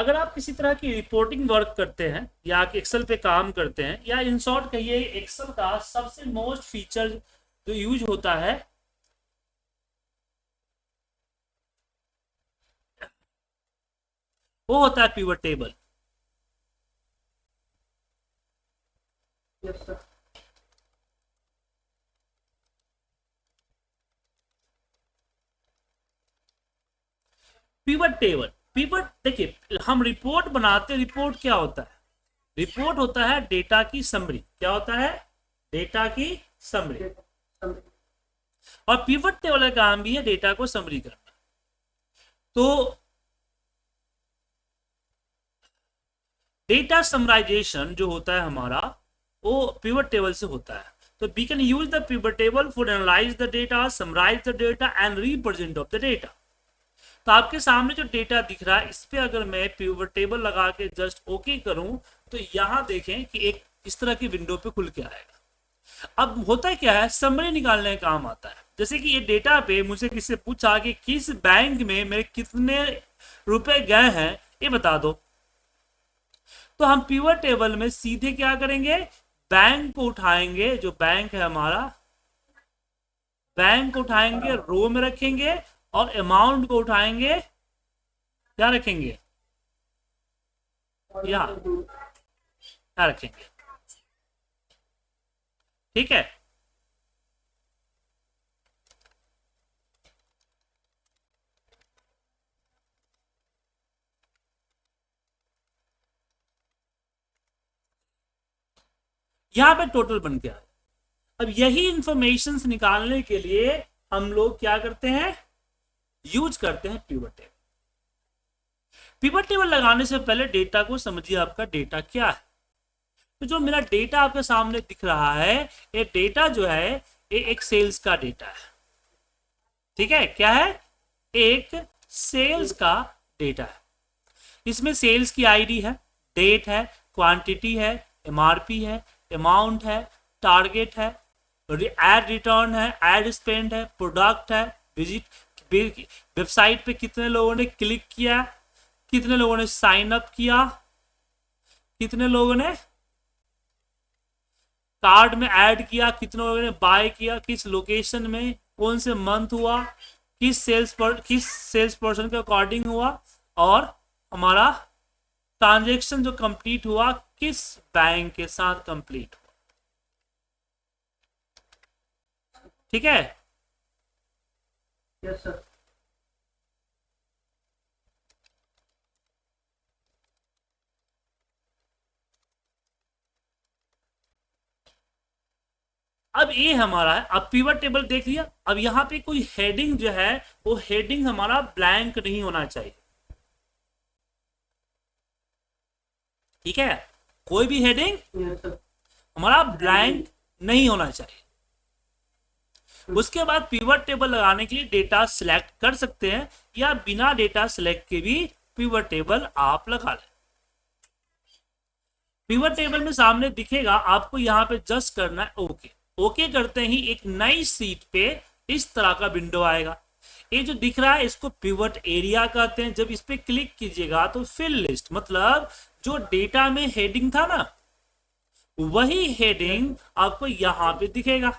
अगर आप किसी तरह की रिपोर्टिंग वर्क करते हैं या एक्सेल पे काम करते हैं, या इन शॉर्ट कहिए एक्सेल का सबसे मोस्ट फीचर जो यूज होता है वो होता है pivot table. Yes sir. Pivot table, pivot देखिए हम रिपोर्ट बनाते, रिपोर्ट क्या होता है? रिपोर्ट होता है डेटा की समरी। क्या होता है? डेटा की समरी। और पिवट टेबल का काम भी है डेटा को समरी करना। तो डेटा समराइजेशन जो होता है हमारा, वो पिवट टेबल से होता है। तो we can use the pivot table for analyze the data, summarize the data and represent of the data. तो आपके सामने जो डेटा दिख रहा है, इस पे अगर मैं पिवट टेबल लगा के जस्ट ओके करूं, तो यहां देखें कि एक इस तरह की विंडो पे खुल के आएगा। अब होता क्या है, समरी निकालने का काम आता है। जैसे कि ये डेटा पे मुझे किसी से पूछा कि किस बैंक में मेरे कितने रुपए गए हैं, ये बता दो। तो हम पिवट टेबल में सीधे क्या करेंगे, बैंक को उठाएंगे, जो बैंक है हमारा, बैंक को उठाएंगे, रो में रखेंगे, और अमाउंट को उठाएंगे, क्या रखेंगे, यहां क्या रखेंगे। ठीक है। यहां पे टोटल बन गया। अब यही इंफॉर्मेशन निकालने के लिए हम लोग क्या करते हैं, यूज करते हैं पिवट टेबल। पिवट टेबल लगाने से पहले डेटा को समझिए, आपका डेटा क्या है। तो जो मेरा डेटा आपके सामने दिख रहा है, ये डेटा जो है ये एक सेल्स का डेटा है। ठीक है, क्या है, एक सेल्स का डेटा है। इसमें सेल्स की आईडी है, डेट है, क्वांटिटी है, एमआरपी है, अमाउंट है, टारगेट है, एड रिटर्न है, एड स्पेंड है, प्रोडक्ट है, विजिट, वेबसाइट पे कितने लोगों ने क्लिक किया, कितने लोगों ने साइन अप किया, कितने लोगों ने कार्ड में ऐड किया, कितने लोगों ने बाय किया, किस लोकेशन में, कौन से मंथ हुआ, किस सेल्स पर्सन के अकॉर्डिंग हुआ, और हमारा ट्रांजेक्शन जो कंप्लीट हुआ किस बैंक के साथ कंप्लीट हुआ। ठीक है। Yes sir. अब ये हमारा है, अब पिवट टेबल देख लिया। अब यहाँ पे कोई हेडिंग जो है, वो हेडिंग हमारा ब्लैंक नहीं होना चाहिए। ठीक है, कोई भी हेडिंग यस सर। हमारा ब्लैंक नहीं होना चाहिए। उसके बाद पिवट टेबल लगाने के लिए डेटा सिलेक्ट कर सकते हैं, या बिना डेटा सिलेक्ट के भी पिवट टेबल आप लगा लें। पिवट टेबल में सामने दिखेगा आपको, यहाँ पे जस्ट करना है ओके। ओके करते ही एक नई सीट पे इस तरह का विंडो आएगा। ये जो दिख रहा है इसको पिवट एरिया कहते हैं। जब इस पे क्लिक कीजिएगा तो फिल लिस्ट, मतलब जो डेटा में हेडिंग था ना, वही हेडिंग आपको यहां पे दिखेगा।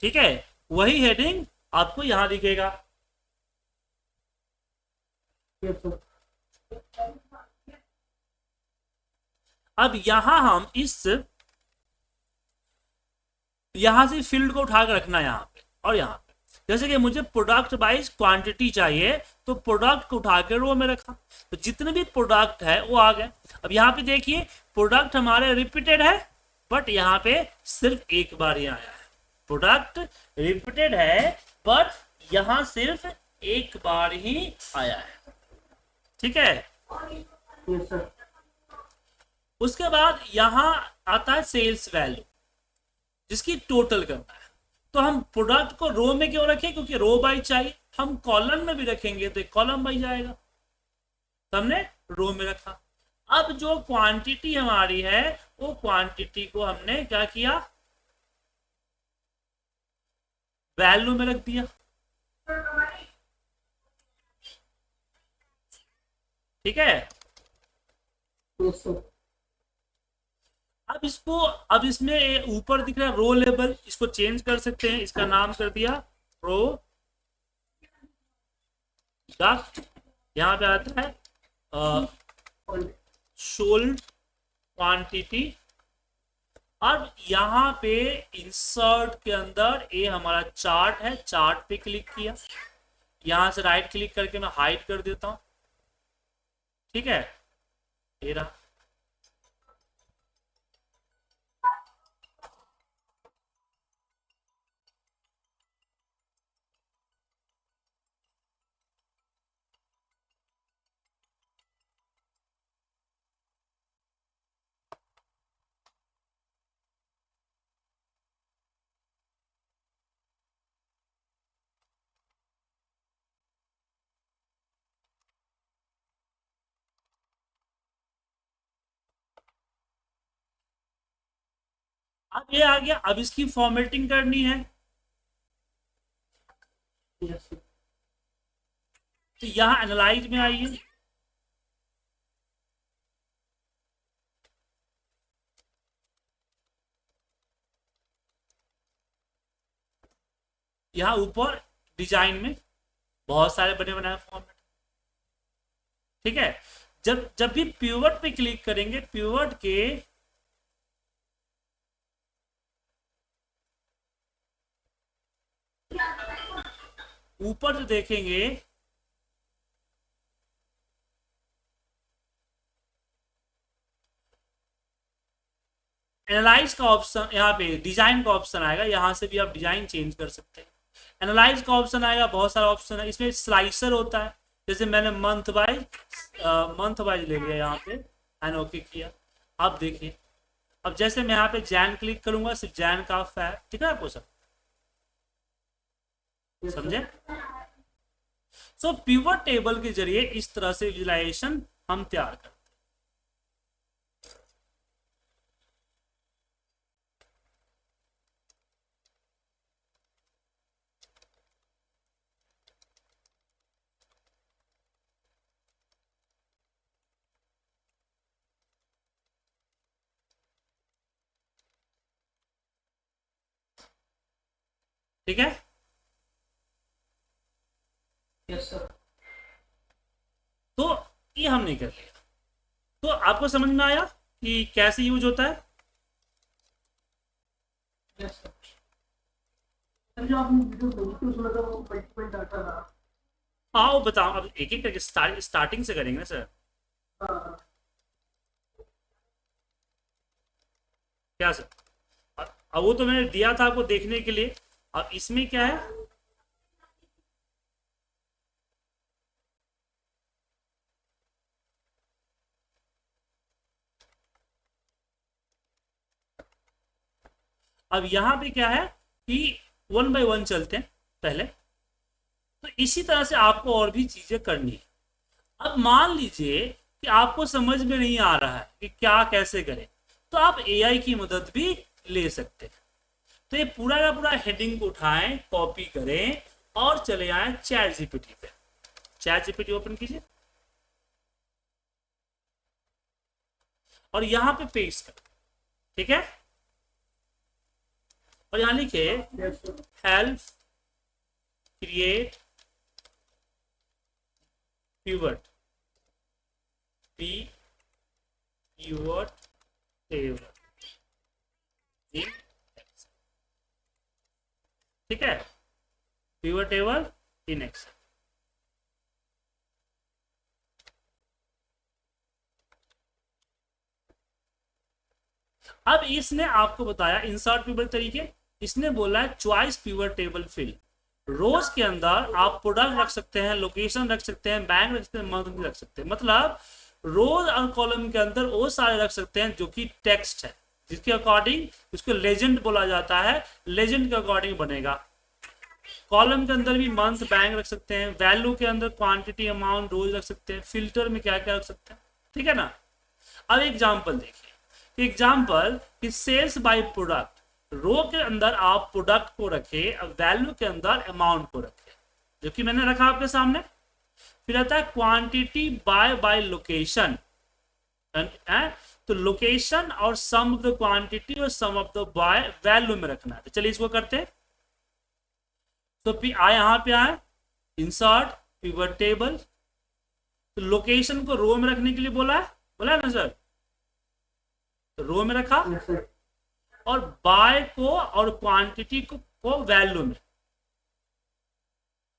ठीक है, वही हेडिंग आपको यहां दिखेगा। Yes sir. अब यहां हम यहां से फील्ड को उठा कर रखना है यहां पे और यहां पे। जैसे कि मुझे प्रोडक्ट वाइज क्वांटिटी चाहिए, तो प्रोडक्ट को उठा के रो में रखा, तो जितने भी प्रोडक्ट है वो आ गए। अब यहाँ पे देखिए प्रोडक्ट हमारे रिपीटेड है, बट यहाँ पे सिर्फ एक बार ही आया है। प्रोडक्ट रिपीटेड है, बट यहाँ सिर्फ एक बार ही आया है। ठीक है। Yes sir. उसके बाद यहाँ आता है सेल्स वैल्यू, जिसकी टोटल करना है। तो हम प्रोडक्ट को रो में क्यों रखें, क्योंकि रो बाई चाहिए। हम कॉलम में भी रखेंगे तो एक कॉलम बाई जाएगा, तो हमने रो में रखा। अब जो क्वांटिटी हमारी है, वो क्वांटिटी को हमने क्या किया, वैल्यू में रख दिया। ठीक है। Yes sir. अब इसमें ऊपर दिख रहा है रो लेबल, इसको चेंज कर सकते हैं, इसका नाम कर दिया रो डक्ट। यहाँ पे आता है सोल्ड क्वांटिटी। अब यहाँ पे इंसर्ट के अंदर ये हमारा चार्ट है, चार्ट पे क्लिक किया, यहां से राइट क्लिक करके मैं हाइड कर देता हूं, ठीक है, ये रहा। अब ये आ गया, अब इसकी फॉर्मेटिंग करनी है, यस सर। तो यहाँ एनालाइज में आइए, यहाँ ऊपर डिजाइन में बहुत सारे बने बनाए फॉर्मेट, ठीक है। जब जब भी पिवट पे क्लिक करेंगे, पिवट के ऊपर जो देखेंगे एनालाइज का ऑप्शन, यहाँ पे डिजाइन का ऑप्शन आएगा, यहाँ से भी आप डिजाइन चेंज कर सकते हैं। एनालाइज का ऑप्शन आएगा, बहुत सारा ऑप्शन है, इसमें स्लाइसर होता है, जैसे मैंने मंथ वाइज ले लिया यहाँ पे एंड ओके किया। अब देखिए, अब जैसे मैं यहाँ पे जैन क्लिक करूंगा, सिर्फ जैन का है, ठीक है आपको सब समझे। सो पिवट टेबल के जरिए इस तरह से विजुलाइजेशन हम तैयार करते हैं। ठीक है, यस सर। तो ये हमने कर लिया। तो आपको समझ में आया कि कैसे यूज होता है। Yes sir. सर जो आपने वीडियो भेजी थी उसमें तो वो मल्टीपल डाटा था। हाँ वो बताओ, अब एक एक करके स्टार्टिंग से करेंगे ना सर। हाँ क्या सर, अब वो तो मैंने दिया था आपको देखने के लिए। अब इसमें क्या है, अब यहाँ पे क्या है कि 1 बाय 1 चलते हैं पहले, तो इसी तरह से आपको और भी चीजें करनी है। अब मान लीजिए कि आपको समझ में नहीं आ रहा है कि क्या कैसे करें, तो आप एआई की मदद भी ले सकते हैं। तो ये पूरा का पूरा हेडिंग को उठाएं, कॉपी करें और चले आए चैट जीपीटी पे। चैट जीपीटी ओपन कीजिए और यहां पे पेस्ट करें, ठीक है। और यहां लिखे yes sir. Help create pivot table, ठीक है, पिवट टेबल इन एक्सेल। अब इसने आपको बताया इंसर्ट पिवट तरीके, इसने बोला है चॉइस पिवट टेबल फिल। रोज के अंदर आप प्रोडक्ट रख सकते हैं, लोकेशन रख सकते हैं, बैंक रख सकते हैं, मंथ रख सकते हैं। मतलब रोज और कॉलम के अंदर वो सारे रख सकते हैं जो कि टेक्स्ट है, जिसके अकॉर्डिंग उसको लेजेंड बोला जाता है, लेजेंड के अकॉर्डिंग बनेगा। कॉलम के अंदर भी मंथ बैंक रख सकते हैं, वैल्यू के अंदर क्वांटिटी अमाउंट रोज रख सकते हैं, फिल्टर में क्या क्या रख सकते हैं, ठीक है ना। अब एग्जाम्पल देखिए, एग्जाम्पल कि सेल्स बाय प्रोडक्ट, रो के अंदर आप प्रोडक्ट को रखे, वैल्यू के अंदर अमाउंट को रखे, जो कि मैंने रखा आपके सामने। फिर आता है क्वांटिटी बाय लोकेशन, तो लोकेशन और सम ऑफ द क्वांटिटी और सम ऑफ द बाय वैल्यू में रखना है। तो चलिए इसको करते हैं। तो यहां पे आए इंसर्ट पिवट टेबल, तो लोकेशन को रो में रखने के लिए बोला है ना सर, तो रो में रखा, यस सर। और बाय को और क्वांटिटी को वैल्यू में।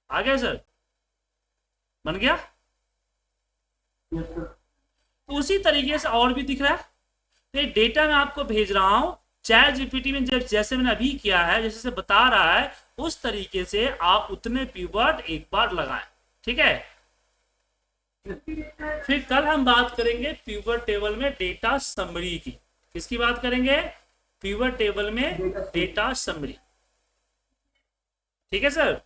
आ गया सर, बन गया। Yes sir. तो उसी तरीके से और भी दिख रहा है। तो ये डेटा मैं आपको भेज रहा हूं चैट जीपीटी में, जैसे मैंने अभी किया है, जैसे से बता रहा है उस तरीके से आप उतने पिवट एक बार लगाएं। ठीक है, फिर कल हम बात करेंगे पिवट टेबल में डेटा समरी की। किसकी बात करेंगे? पिवट टेबल में डेटा समरी। ठीक है सर।